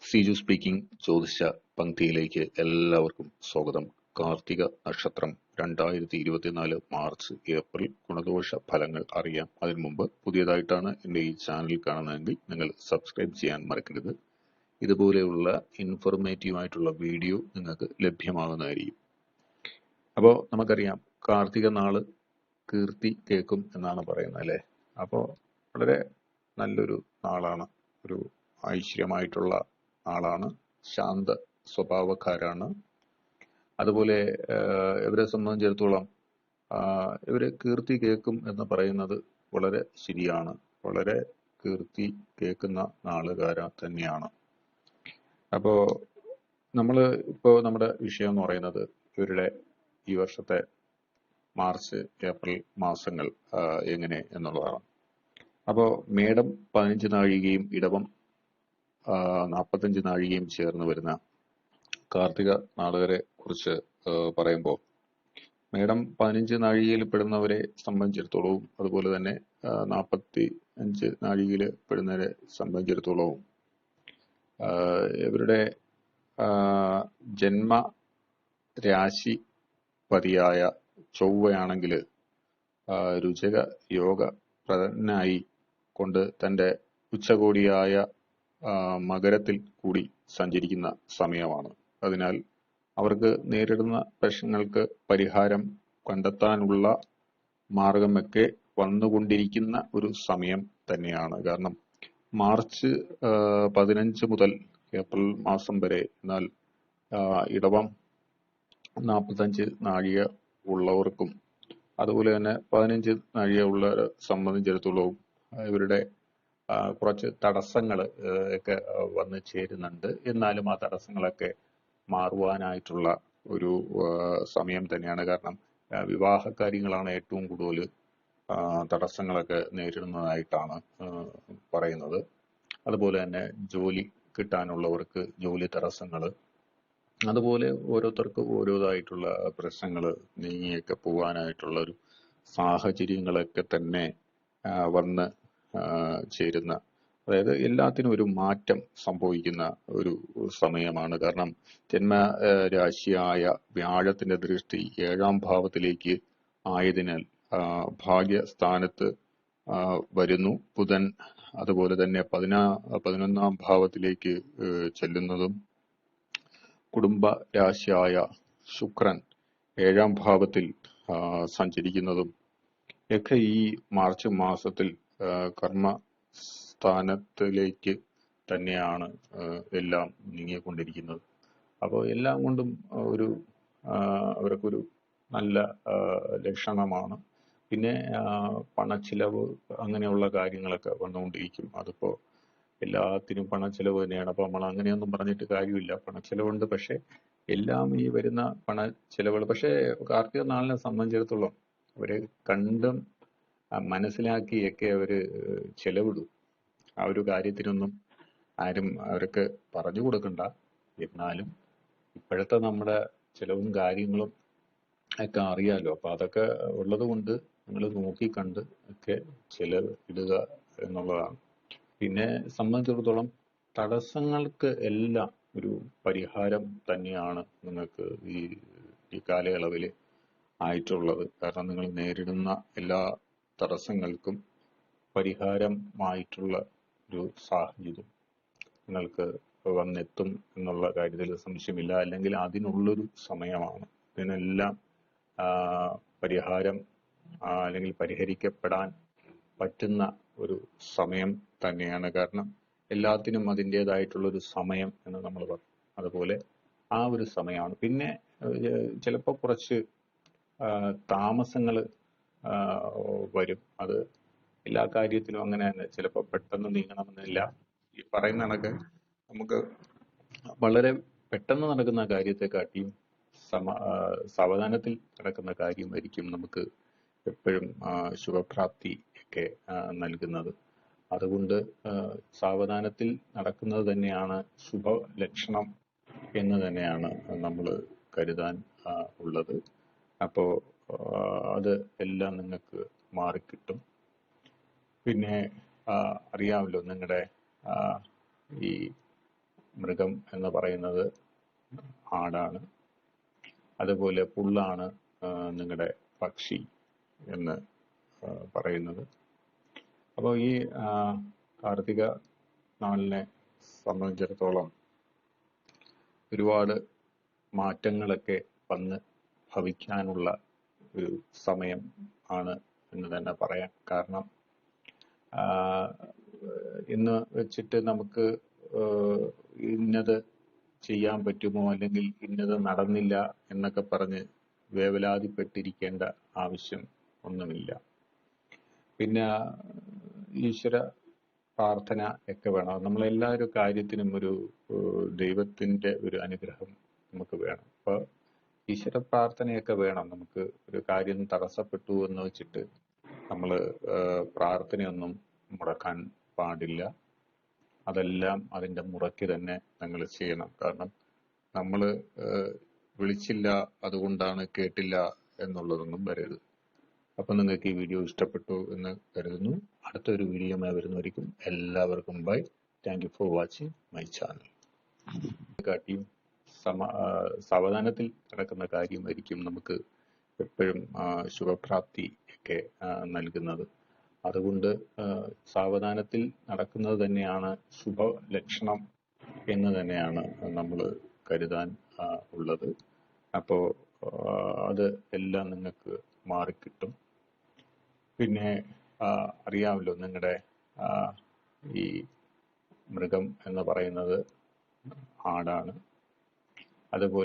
Siju speaking. ജ്യോതിഷ പങ്ക്തിയിലേക്ക് എല്ലാവർക്കും സ്വാഗതം. കാർത്തിക നക്ഷത്രം 2024 മാർച്ച് ഏപ്രിൽ ഗുണദോഷ ഫലങ്ങൾ അറിയാം. അതിനു മുമ്പ് പുതിയതായിട്ടാണ് എൻ്റെ ഈ ചാനൽ കാണുന്നതെങ്കിൽ നിങ്ങൾ സബ്സ്ക്രൈബ് ചെയ്യാൻ മറക്കരുത്. ഇതുപോലെയുള്ള ഇൻഫോർമേറ്റീവ് ആയിട്ടുള്ള വീഡിയോ നിങ്ങൾക്ക് ലഭ്യമാകുന്നതായിരിക്കും. അപ്പോൾ നമുക്കറിയാം, കാർത്തിക നാള് കീർത്തി കേൾക്കും എന്നാണ് പറയുന്നത് അല്ലേ. അപ്പോൾ വളരെ നല്ലൊരു നാളാണ്, ഒരു ഐശ്വര്യമായിട്ടുള്ള ആളാണ്, ശാന്ത സ്വഭാവക്കാരാണ്. അതുപോലെ ഇവരെ സംബന്ധിച്ചിടത്തോളം ഇവര് കീർത്തി കേൾക്കും എന്ന് പറയുന്നത് വളരെ ശരിയാണ്. വളരെ കീർത്തി കേൾക്കുന്ന നാളുകാര തന്നെയാണ്. അപ്പോ നമ്മുടെ വിഷയം എന്ന് പറയുന്നത് ഇവരുടെ ഈ വർഷത്തെ മാർച്ച് ഏപ്രിൽ മാസങ്ങൾ എങ്ങനെ എന്നുള്ളതാണ്. അപ്പോൾ മേടം 15 നാഴികയും ഇടവം 45 നാഴികയും ചേർന്ന് വരുന്ന കാർത്തിക നാളുകാരെ കുറിച്ച് പറയുമ്പോൾ, മേടം 15 നാഴികയിൽ പെടുന്നവരെ സംബന്ധിച്ചിടത്തോളവും അതുപോലെ തന്നെ 45 നാഴികയിൽ പെടുന്നവരെ സംബന്ധിച്ചിടത്തോളവും ഇവരുടെ ജന്മ രാശി പതിയായ ചൊവ്വയാണെങ്കിൽ രുചക യോഗ പ്രദനായി കൊണ്ട് തൻ്റെ ഉച്ചകോടിയായ മകരത്തിൽ കൂടി സഞ്ചരിക്കുന്ന സമയമാണ്. അതിനാൽ അവർക്ക് നേരിടുന്ന പ്രശ്നങ്ങൾക്ക് പരിഹാരം കണ്ടെത്താനുള്ള മാർഗമൊക്കെ വന്നുകൊണ്ടിരിക്കുന്ന ഒരു സമയം തന്നെയാണ്. കാരണം മാർച്ച് 15 മുതൽ ഏപ്രിൽ മാസം വരെ, എന്നാൽ ഇടവം 45 നാഴിക ഉള്ളവർക്കും അതുപോലെ തന്നെ 15 നാഴിക ഉള്ളവരെ സംബന്ധിച്ചിടത്തോളവും ഇവരുടെ കുറച്ച് തടസ്സങ്ങൾ ഒക്കെ വന്ന് ചേരുന്നുണ്ട്. എന്നാലും ആ തടസ്സങ്ങളൊക്കെ മാറുവാനായിട്ടുള്ള ഒരു സമയം തന്നെയാണ്. കാരണം വിവാഹ കാര്യങ്ങളാണ് ഏറ്റവും കൂടുതൽ തടസ്സങ്ങളൊക്കെ നേരിടുന്നതായിട്ടാണ് പറയുന്നത്. അതുപോലെ തന്നെ ജോലി കിട്ടാനുള്ളവർക്ക് ജോലി തടസ്സങ്ങൾ, അതുപോലെ ഓരോരുത്തർക്ക് ഓരോതായിട്ടുള്ള പ്രശ്നങ്ങൾ നീങ്ങിയൊക്കെ പോകാനായിട്ടുള്ള ഒരു സാഹചര്യങ്ങളൊക്കെ തന്നെ വന്ന് ചേരുന്ന, അതായത് എല്ലാത്തിനും ഒരു മാറ്റം സംഭവിക്കുന്ന ഒരു സമയമാണ്. കാരണം ജന്മരാശിയായ വ്യാഴത്തിന്റെ ദൃഷ്ടി 7ാം ഭാവത്തിലേക്ക് ആയതിനാൽ ഭാഗ്യസ്ഥാനത്ത് വരുന്നു ബുധൻ. അതുപോലെ തന്നെ 11ാം ഭാവത്തിലേക്ക് ചെല്ലുന്നതും കുടുംബ രാശിയായ ശുക്രൻ 7ാം ഭാവത്തിൽ സഞ്ചരിക്കുന്നതും ഒക്കെ ഈ മാർച്ച് മാസത്തിൽ കർമ്മസ്ഥാനത്തിലേക്ക് തന്നെയാണ് എല്ലാം നീങ്ങിക്കൊണ്ടിരിക്കുന്നത്. അപ്പോൾ എല്ലാം കൊണ്ടും അവർക്കൊരു നല്ല ലക്ഷണമാണ്. പിന്നെ പണച്ചിലവ് അങ്ങനെയുള്ള കാര്യങ്ങളൊക്കെ വന്നുകൊണ്ടിരിക്കും. അതിപ്പോ എല്ലാത്തിനും പണച്ചിലവ് തന്നെയാണ്. അപ്പൊ നമ്മൾ അങ്ങനെയൊന്നും പറഞ്ഞിട്ട് കാര്യമില്ല. പണച്ചിലവുണ്ട്, പക്ഷെ എല്ലാം ഈ വരുന്ന പണച്ചിലവുകൾ, പക്ഷെ കാർത്തിക നാളിനെ സംബന്ധിച്ചിടത്തോളം അവര് കണ്ടും മനസ്സിലാക്കിയൊക്കെ അവര് ചെലവിടും. ആ ഒരു കാര്യത്തിനൊന്നും ആരും അവർക്ക് പറഞ്ഞു കൊടുക്കണ്ട. എന്നാലും ഇപ്പോഴത്തെ നമ്മുടെ ചെലവും കാര്യങ്ങളും ഒക്കെ അറിയാലോ. അപ്പൊ അതൊക്കെ ഉള്ളത് കൊണ്ട് നിങ്ങൾ നോക്കിക്കണ്ട് ഒക്കെ ചെലവ് ഇടുക എന്നുള്ളതാണ്. പിന്നെ സംബന്ധിച്ചിടത്തോളം തടസ്സങ്ങൾക്ക് എല്ലാം ഒരു പരിഹാരം തന്നെയാണ് നിങ്ങൾക്ക് ഈ കാലയളവിൽ ആയിട്ടുള്ളത്. കാരണം നിങ്ങൾ നേരിടുന്ന എല്ലാ തടസ്സങ്ങൾക്കും പരിഹാരമായിട്ടുള്ള ഒരു സാഹചര്യം നിങ്ങൾക്ക് വന്നെത്തും എന്നുള്ള കാര്യത്തിൽ സംശയമില്ല. അല്ലെങ്കിൽ അതിനുള്ളൊരു സമയമാണ്. ഇതിനെല്ലാം പരിഹാരം അല്ലെങ്കിൽ പരിഹരിക്കപ്പെടാൻ പറ്റുന്ന ഒരു സമയം തന്നെയാണ്. കാരണം എല്ലാത്തിനും അതിൻ്റെതായിട്ടുള്ളൊരു സമയം എന്ന് നമ്മൾ പറയും. അതുപോലെ ആ ഒരു സമയമാണ്. പിന്നെ ചിലപ്പോൾ കുറച്ച് താമസങ്ങൾ വരും. അത് എല്ലാ കാര്യത്തിലും അങ്ങനെ തന്നെ. ചിലപ്പോൾ പെട്ടെന്ന് നീങ്ങണമെന്നില്ല. ഈ പറയുന്ന കണക്ക് നമുക്ക് വളരെ പെട്ടെന്ന് നടക്കുന്ന കാര്യത്തെക്കാട്ടിയും സാവധാനത്തിൽ നടക്കുന്ന കാര്യമായിരിക്കും നമുക്ക് എപ്പോഴും ശുഭപ്രാപ്തി ഒക്കെ നൽകുന്നത്. അതുകൊണ്ട് സാവധാനത്തിൽ നടക്കുന്നത് തന്നെയാണ് ശുഭലക്ഷണം എന്ന് തന്നെയാണ് നമ്മൾ കരുതാൻ ഉള്ളത്. അപ്പോൾ അത് എല്ലാം നിങ്ങൾക്ക് മാറിക്കിട്ടും. പിന്നെ അറിയാമല്ലോ, നിങ്ങളുടെ ഈ മൃഗം എന്ന് പറയുന്നത് ആടാണ്. അതുപോലെ പുള്ളാണ് നിങ്ങളുടെ പക്ഷി എന്ന് പറയുന്നത്. അപ്പോൾ ഈ കാർത്തിക നാളിനെ സംബന്ധിച്ചിടത്തോളം ഒരുപാട് മാറ്റങ്ങളൊക്കെ വന്ന് ഭവിക്കാനുള്ള ഒരു സമയം ആണ് എന്ന് തന്നെ പറയാം. കാരണം ഇന്ന് വെച്ചിട്ട് നമുക്ക് ഇന്നത് ചെയ്യാൻ പറ്റുമോ അല്ലെങ്കിൽ ഇന്നത് നടന്നില്ല എന്നൊക്കെ പറഞ്ഞ് വേവലാതിപ്പെട്ടിരിക്കേണ്ട ആവശ്യം ഒന്നുമില്ല. പിന്നെ ഈശ്വര പ്രാർത്ഥന ഒക്കെ വേണം. നമ്മളെല്ലാ ഒരു കാര്യത്തിനും ഒരു ദൈവത്തിന്റെ ഒരു അനുഗ്രഹം നമുക്ക് വേണം. അപ്പൊ ഈശ്വര പ്രാർത്ഥനയൊക്കെ വേണം. നമുക്ക് ഒരു കാര്യം തടസ്സപ്പെട്ടു എന്ന് വെച്ചിട്ട് നമ്മൾ പ്രാർത്ഥനയൊന്നും മുടക്കാൻ പാടില്ല. അതെല്ലാം അതിന്റെ മുറയ്ക്ക് തന്നെ നിങ്ങൾ ചെയ്യണം. കാരണം നമ്മൾ വിളിച്ചില്ല അതുകൊണ്ടാണ് കേട്ടില്ല എന്നുള്ളതൊന്നും വരരുത്. അപ്പൊ നിങ്ങൾക്ക് ഈ വീഡിയോ ഇഷ്ടപ്പെട്ടു എന്ന് കരുതുന്നു. അടുത്തൊരു വീഡിയോയുമായി വരുന്നവരിക്കും എല്ലാവർക്കും bye. Thank you for watching my channel. കാട്ടിയും സാവധാനത്തിൽ നടക്കുന്ന കാര്യമായിരിക്കും നമുക്ക് എപ്പോഴും ശുഭപ്രാപ്തി ഒക്കെ നൽകുന്നത്. അതുകൊണ്ട് സാവധാനത്തിൽ നടക്കുന്നത് തന്നെയാണ് ശുഭലക്ഷണം എന്ന് തന്നെയാണ് നമ്മൾ കരുതാൻ ഉള്ളത്. അപ്പോൾ അത് എല്ലാം നിങ്ങൾക്ക് മാറിക്കിട്ടും. പിന്നെ അറിയാമല്ലോ, നിങ്ങളുടെ ഈ മൃഗം എന്ന് പറയുന്നത് ആടാണ്. അതുപോലെ